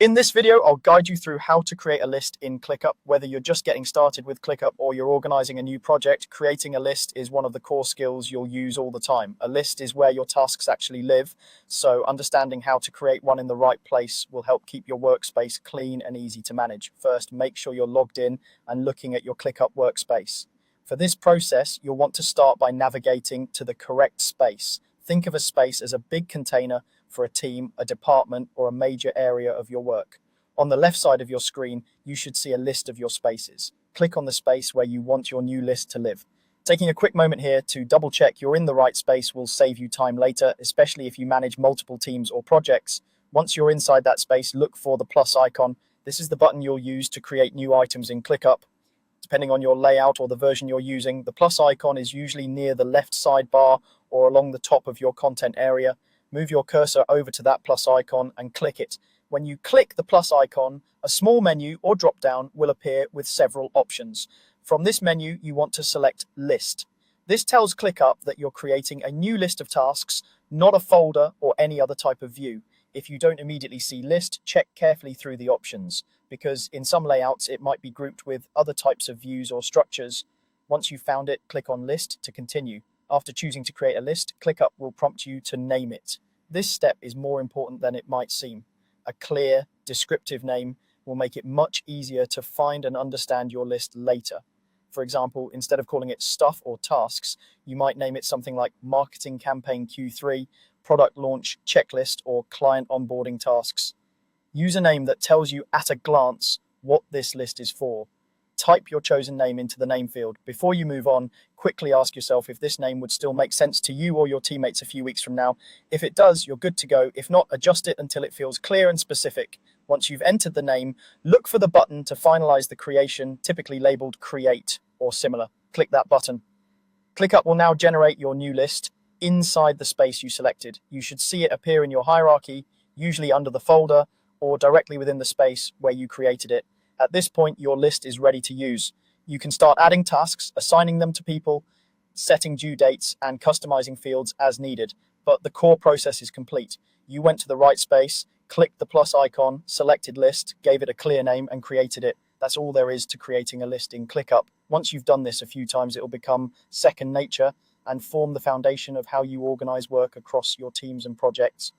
In this video, I'll guide you through how to create a list in ClickUp. Whether you're just getting started with ClickUp or you're organizing a new project, creating a list is one of the core skills you'll use all the time. A list is where your tasks actually live, so understanding how to create one in the right place will help keep your workspace clean and easy to manage. First, make sure you're logged in and looking at your ClickUp workspace. For this process, you'll want to start by navigating to the correct space. Think of a space as a big container for a team, a department, or a major area of your work. On the left side of your screen, you should see a list of your spaces. Click on the space where you want your new list to live. Taking a quick moment here to double check you're in the right space will save you time later, especially if you manage multiple teams or projects. Once you're inside that space, look for the plus icon. This is the button you'll use to create new items in ClickUp. Depending on your layout or the version you're using, the plus icon is usually near the left sidebar or along the top of your content area. Move your cursor over to that plus icon and click it. When you click the plus icon, a small menu or drop-down will appear with several options. From this menu, you want to select List. This tells ClickUp that you're creating a new list of tasks, not a folder or any other type of view. If you don't immediately see List, check carefully through the options, because in some layouts it might be grouped with other types of views or structures. Once you've found it, click on List to continue. After choosing to create a list, ClickUp will prompt you to name it. This step is more important than it might seem. A clear, descriptive name will make it much easier to find and understand your list later. For example, instead of calling it stuff or tasks, you might name it something like Marketing Campaign Q3, Product Launch Checklist, or Client Onboarding Tasks. Use a name that tells you at a glance what this list is for. Type your chosen name into the name field. Before you move on, quickly ask yourself if this name would still make sense to you or your teammates a few weeks from now. If it does, you're good to go. If not, adjust it until it feels clear and specific. Once you've entered the name, look for the button to finalize the creation, typically labeled Create or similar. Click that button. ClickUp will now generate your new list inside the space you selected. You should see it appear in your hierarchy, usually under the folder or directly within the space where you created it. At this point, your list is ready to use. You can start adding tasks, assigning them to people, setting due dates, and customizing fields as needed. But the core process is complete. You went to the right space, clicked the plus icon, selected list, gave it a clear name, and created it. That's all there is to creating a list in ClickUp. Once you've done this a few times, it will become second nature and form the foundation of how you organize work across your teams and projects.